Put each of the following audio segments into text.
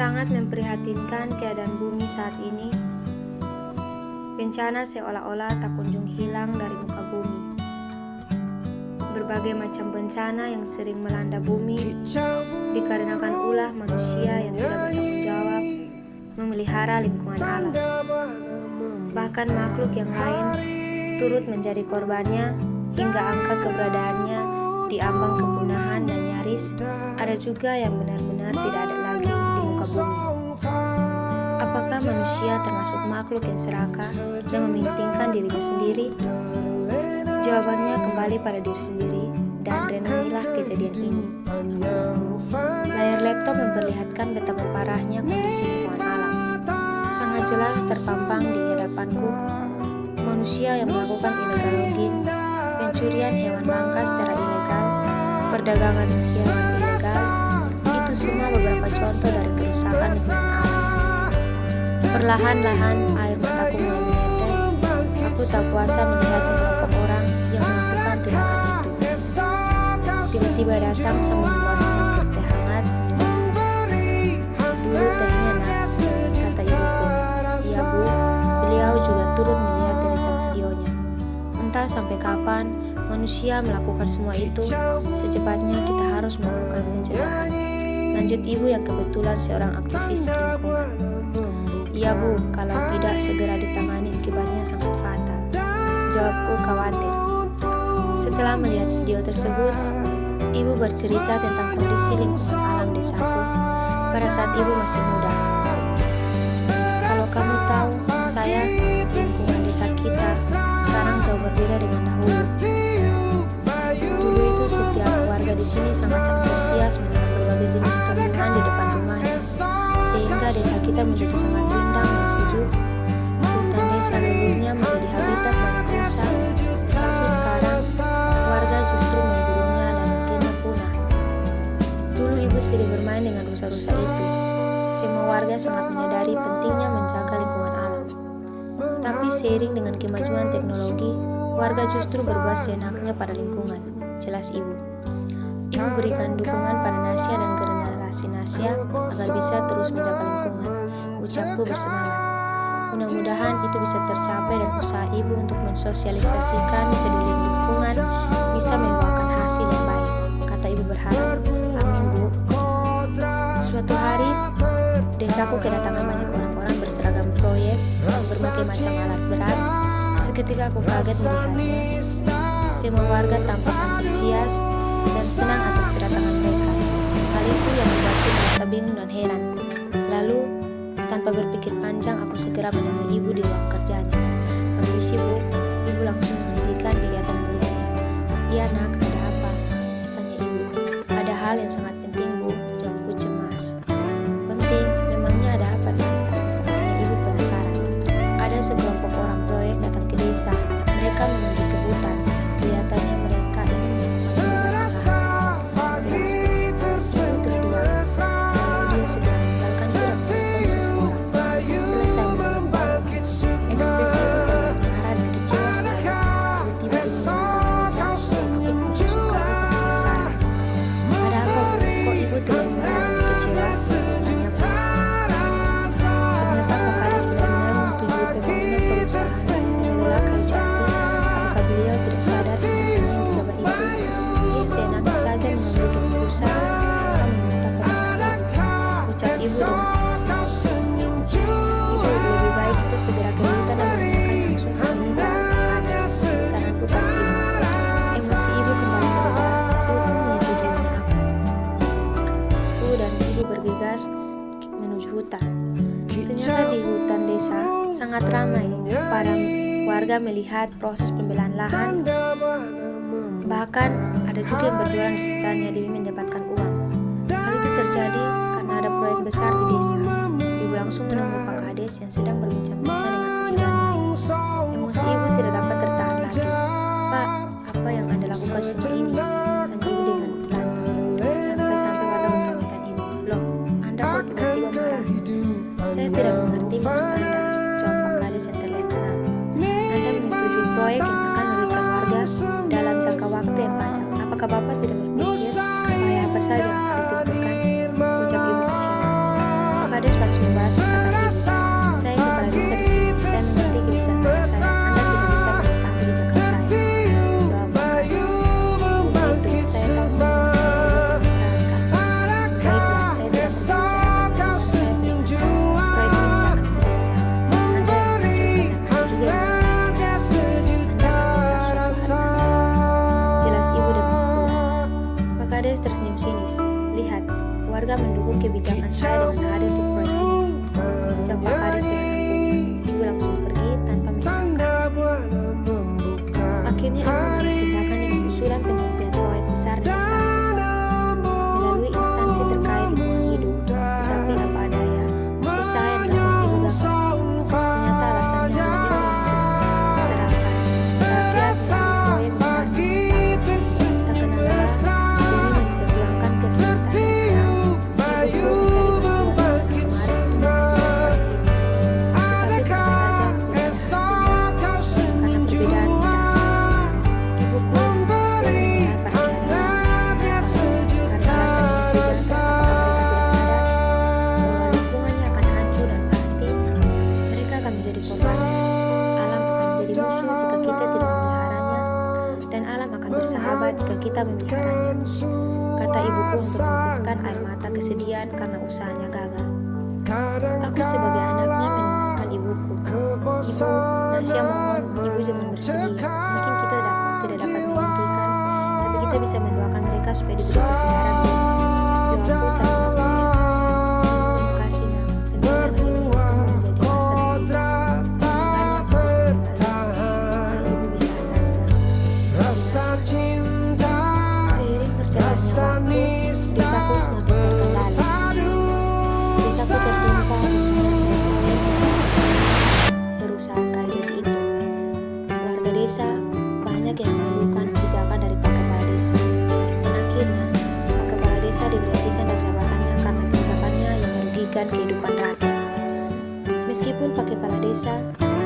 Sangat memprihatinkan keadaan bumi saat ini. Bencana seolah-olah tak kunjung hilang dari muka bumi. Berbagai macam bencana yang sering melanda bumi dikarenakan ulah manusia yang tidak bertanggung jawab memelihara lingkungan alam. Bahkan makhluk yang lain turut menjadi korbannya hingga angka keberadaannya di ambang kepunahan dan nyaris ada juga yang benar-benar tidak ada lagi di muka bumi. Apakah manusia termasuk makhluk yang serakah dan mementingkan dirinya sendiri? Jawabannya kembali pada diri sendiri dan renungilah kejadian ini. Layar laptop memperlihatkan betapa parahnya kondisi lingkungan alam. Sangat jelas terpampang di hadapanku manusia yang melakukan illegal logging, pencurian hewan langka secara ilegal, perdagangan hewan ilegal. Itu semua beberapa contoh dari kerusakan lingkungan alam. Perlahan-lahan air mataku mulai menetes. Aku tak kuasa melihat sekelompok orang yang melakukan tindakan itu. Tiba-tiba datang sambil membawa secangkir teh hangat. Dulu tehnya nak, kata ibuku. Iya bu, beliau juga turut melihat deretan videonya. Entah sampai kapan manusia melakukan semua itu, secepatnya kita harus melakukan pencegahan. Lanjut ibu yang kebetulan seorang aktivis lingkungan. Iya bu, kalau tidak segera ditangani akibatnya sangat fatal. Jawabku khawatir. Setelah melihat video tersebut, ibu bercerita tentang kondisi lingkungan alam desaku pada saat ibu masih muda. Kalau kamu tahu, saya lingkungan desa kita sekarang jauh berbeda dengan dahulu. Dulu itu setiap warga di sini sangat antusias menanam berbagai jenis tumbuhan di depan rumahnya, sehingga desa kita menjadi sangat rindang dan sejuk. Hutan desa dulunya menjadi habitat banyak rusa, tapi sekarang warga justru memburunya dan mungkinnya punah. Dulu ibu sering bermain dengan rusa-rusa itu. Semua warga sangat menyadari pentingnya menjaga lingkungan alam. Tapi seiring dengan kemajuan teknologi, warga justru berbuat seenaknya pada lingkungan, jelas ibu. Ibu berikan dukungan pada Nasya dan generasi Nasya agar bisa terus menjaga lingkungan. Ucapku bersemangat. Mudah-mudahan itu bisa tercapai dan usaha ibu untuk mensosialisasikan peduli lingkungan bisa membuahkan hasil yang baik. Kata ibu berharap. Amin bu. Suatu hari, desaku kedatangan banyak orang-orang berseragam proyek dan berbagai macam alat berat. Seketika aku kaget melihatnya. Semua warga tampak antusias dan senang atas kedatangan mereka. Hal itu yang membuatku merasa bingung dan heran. Lalu, tanpa berpikir panjang, aku segera menemui ibu di ruang kerjanya. Permisi bu, ibu langsung menghentikan kegiatan beliau. Iya nak, ada apa? Tanya ibu. Ada hal yang sangat penting bu, jawabku cemas. Penting? Memangnya ada apa nih? Tanya ibu penasaran. Ada sekelompok orang proyek datang ke desa. Mereka menuju ke hutan. Kelihatannya mereka ingin membebaskan lahan. Ibu terdiam. Lalu dia segera meninggalkan surat telepon seseorang. Selesai menelpon, ekspresi ibu marah dan kecewa sekali. Tiba-tiba ibu menolak meja dan aku pun suka penasaran. Ada apa bu? Kok ibu terlihat marah dan kecewa? Tanya bu. Ternyata Pak Kades benar-benar menyetujui pembangunan perusahaan mengelola kayu jati. Apakah beliau tidak sadar dengan apa yang dijabat itu? Dia seenaknya saja mengambil keputusan tanpa meminta komentar. Ucap ibu dengan emosi. Ibu, lebih baik kita segera ke hutan dan menanyakan langsung hal ini pada Pak Kades. Saranku pada ibu. Emosi ibu kembali mereda. Ibu menyetujuinya aku. Aku dan ibu bergegas menuju hutan. Ternyata di hutan desa sangat ramai. Para warga melihat proses pembelaan lahan. Bahkan ada juga yang berjualan di sekitarnya demi mendapatkan uang. Hal itu terjadi karena ada proyek besar di desa. Ibu langsung menemui Pak Kades yang sedang berbincang-bincang dengan pikirannya. Emosi ibu tidak dapat tertahan lagi. Pak, apa yang Anda lakukan semua ini? Tanya ibu dengan lantang. Sampai-sampai warga memperhatikan ibu. Loh, Anda kok tiba-tiba marah? Saya tidak mengerti maksud Anda, jawab Pak Kades yang terlihat tenang. Anda menyetujui proyek yang akan merugikan warga dalam jangka waktu yang panjang. Apakah Bapak tidak berpikir bahaya apa saja yang akan ditimbulkan? Ucap ibu kecewa. Pak keras, kata ibu. Saya kepala desa di sini. Saya mengerti kebijakan saya. Anda tidak bisa menentang kebijakan saya. Jawab Bangkai. Ya itu, saya tahu semua isi dari ciptaan kami. Baiklah, saya tidak berbicara dengan saya punya. Proyek ini tidak akan bisa dipegang. Anda yang mengerjakan, Anda juga yang mengerjakan. Anda akan bisa suatu hari. Jelas ibu dan bolas. Pak Kades tersenyum sinis. Lihat, warga mendukung kebijakan saya dengan hadir di proyek ini. Ucap Pak Kades dengan angkuh. Ibu langsung pergi tanpa menjawab. Akhirnya ibu mengambil tindakan dengan usulan penghentian proyek besar di desa melalui instansi terkait lingkungan hidup. Tetapi apa daya, usaha yang dilakukan ibu gagal. Ternyata alasannya hanya sedangkan rakyat melalui proyek besar. Tak kenal lelah, demi memperjuangkan kesemestaan. Ibu pun mencari bantuan sana kemari untuk mendukung proyek ini. Tetapi tentu saja tidak ada hasilnya. Karena perbedaan pendapat, ibu pun berpihak pada Kiai. Karena alasan ini saja, apakah mereka tidak sadar bahwa lingkungannya akan hancur dan pasti mereka akan menjadi korban. Alam akan menjadi musuh jika kita tidak memeliharanya, dan alam akan bersahabat jika kita memeliharanya. Kata ibuku untuk meneteskan air mata kesedihan karena usahanya gagal. Aku sebagai anaknya menenangkan ibuku. Ibu, Nasya mohon, ibu jangan bersedih. Mungkin kita tidak dapat menghentikan, tapi kita bisa mendoakan mereka supaya diberi kesabaran, Bu. Jawabku sambil menghapuskan. Terima kasih, Nak. Tentunya hidup ibu menjadi masa depan. Makanya aku harus menyesali. Ibu bisa saja. Seiring berjalannya waktu, desaku semakin terkendali. Desaku tertimpa berusaha kaya itu. Warga desa banyak yang mengeluhkan kebijakan dari Pak Kepala Desa. Dan akhirnya, Pak Kepala Desa diberhentikan dari jabatannya karena kebijakannya yang merugikan kehidupan rakyat. Meskipun Pak Kepala Desa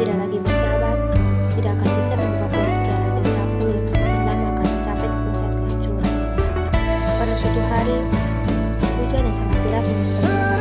tidak lagi menjabat, tidak akan bisa mengubah pemikiran desaku yang semakin lama akan mencapai puncak kehancuran. Pada suatu hari, hujan yang sangat deras menyebabkan